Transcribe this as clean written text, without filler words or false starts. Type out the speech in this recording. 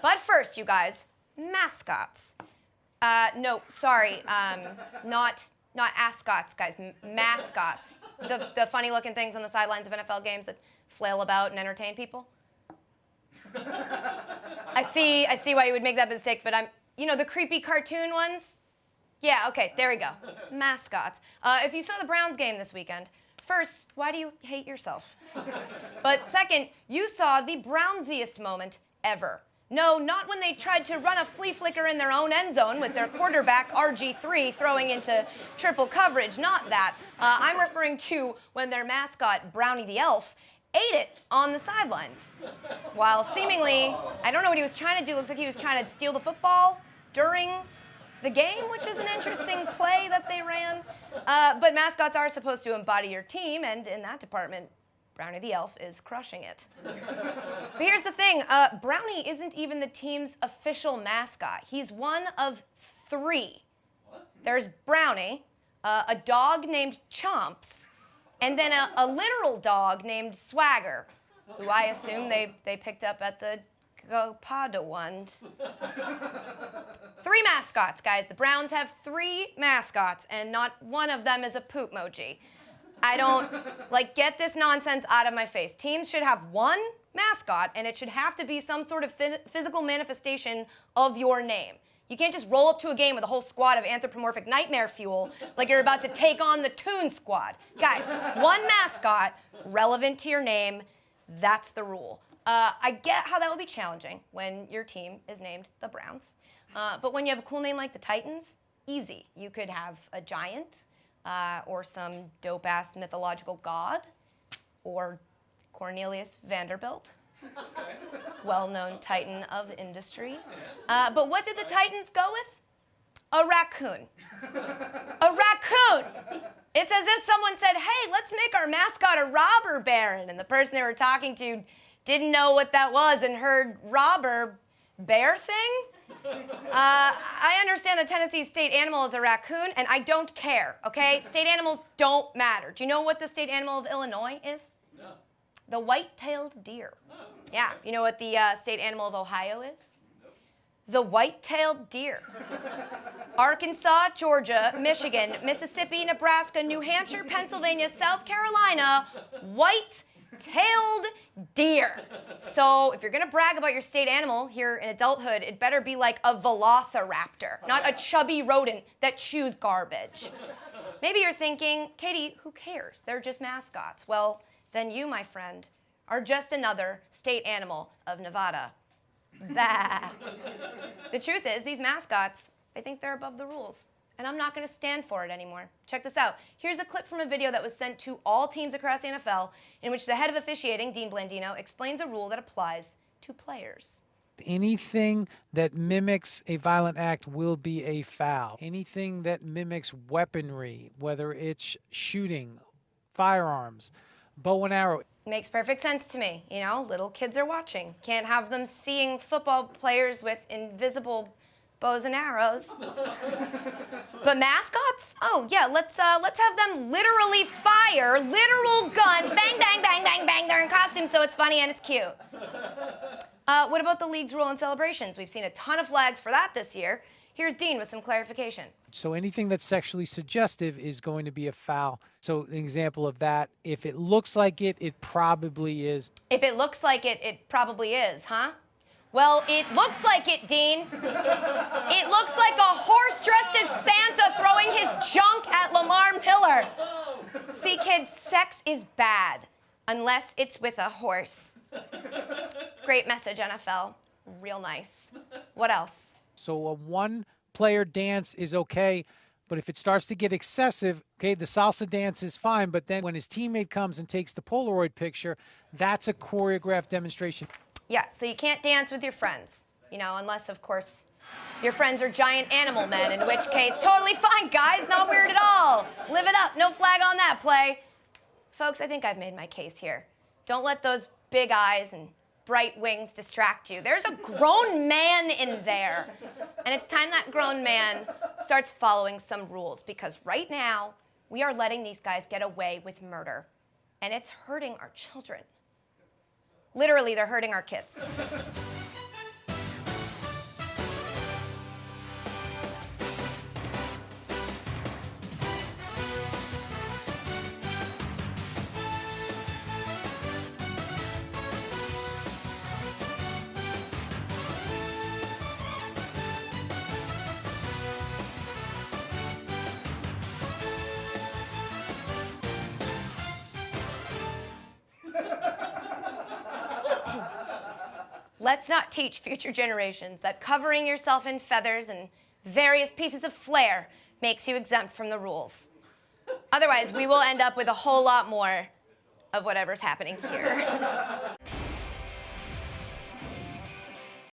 But first, you guys, mascots. No, sorry, not ascots, guys. Mascots. The funny-looking things on the sidelines of NFL games that flail about and entertain people. I see why you would make that mistake, but the creepy cartoon ones? Yeah, okay, there we go. Mascots. If you saw the Browns game this weekend, first, why do you hate yourself? But second, you saw the Brownsiest moment ever. No, not when they tried to run a flea flicker in their own end zone with their quarterback, RG3, throwing into triple coverage. Not that. I'm referring to when their mascot, Brownie the Elf, ate it on the sidelines. While seemingly, I don't know what he was trying to do. Looks like he was trying to steal the football during the game, which is an interesting play that they ran. But mascots are supposed to embody your team, and in that department, Brownie the Elf is crushing it. But here's the thing, Brownie isn't even the team's official mascot. He's one of 3. What? There's Brownie, a dog named Chomps, and then a literal dog named Swagger, who I assume they picked up at the Go-Pada-Wand. 3 mascots, guys. The Browns have 3 mascots, and not one of them is a poop-moji. I don't, get this nonsense out of my face. Teams should have 1 mascot, and it should have to be some sort of physical manifestation of your name. You can't just roll up to a game with a whole squad of anthropomorphic nightmare fuel like you're about to take on the Toon Squad. Guys, 1 mascot relevant to your name, that's the rule. I get how that would be challenging when your team is named the Browns. But when you have a cool name like the Titans, easy. You could have a giant, or some dope-ass mythological god, or Cornelius Vanderbilt, well-known titan of industry. But what did the Titans go with? A raccoon. A raccoon! It's as if someone said, hey, let's make our mascot a robber baron, and the person they were talking to didn't know what that was and heard robber bear thing? I understand the Tennessee state animal is a raccoon, and I don't care, okay? State animals don't matter. Do you know what the state animal of Illinois is? No. The white-tailed deer. Oh. Yeah. You know what the state animal of Ohio is? Nope. The white-tailed deer. Arkansas, Georgia, Michigan, Mississippi, Nebraska, New Hampshire, Pennsylvania, South Carolina, white-tailed deer. So if you're gonna brag about your state animal here in adulthood, it better be like a velociraptor, not a chubby rodent that chews garbage. Maybe you're thinking, Katie, who cares? They're just mascots. Well, then you, my friend, are just another state animal of Nevada. Bah. The truth is, these mascots, they think they're above the rules. And I'm not going to stand for it anymore. Check this out. Here's a clip from a video that was sent to all teams across the NFL in which the head of officiating, Dean Blandino, explains a rule that applies to players. Anything that mimics a violent act will be a foul. Anything that mimics weaponry, whether it's shooting, firearms, bow and arrow. Makes perfect sense to me. You know, little kids are watching. Can't have them seeing football players with invisible bows and arrows. But mascots? Oh yeah, let's have them literally fire literal guns. Bang, bang, bang, bang, bang. They're in costume, so it's funny and it's cute. What about the league's rule on celebrations? We've seen a ton of flags for that this year. Here's Dean with some clarification. So anything that's sexually suggestive is going to be a foul. So an example of that, if it looks like it, it probably is. If it looks like it, it probably is, huh? Well, it looks like it, Dean. It looks like a horse dressed as Santa throwing his junk at Lamar Miller. See, kids, sex is bad unless it's with a horse. Great message, NFL. Real nice. What else? So a one-player dance is okay, but if it starts to get excessive, okay, the salsa dance is fine, but then when his teammate comes and takes the Polaroid picture, that's a choreographed demonstration. Yeah, so you can't dance with your friends, you know, unless, of course, your friends are giant animal men, in which case, totally fine, guys, not weird at all. Live it up, no flag on that play. Folks, I think I've made my case here. Don't let those big eyes and bright wings distract you. There's a grown man in there, and it's time that grown man starts following some rules, because right now, we are letting these guys get away with murder, and it's hurting our children. Literally, they're hurting our kids. Let's not teach future generations that covering yourself in feathers and various pieces of flair makes you exempt from the rules. Otherwise, we will end up with a whole lot more of whatever's happening here.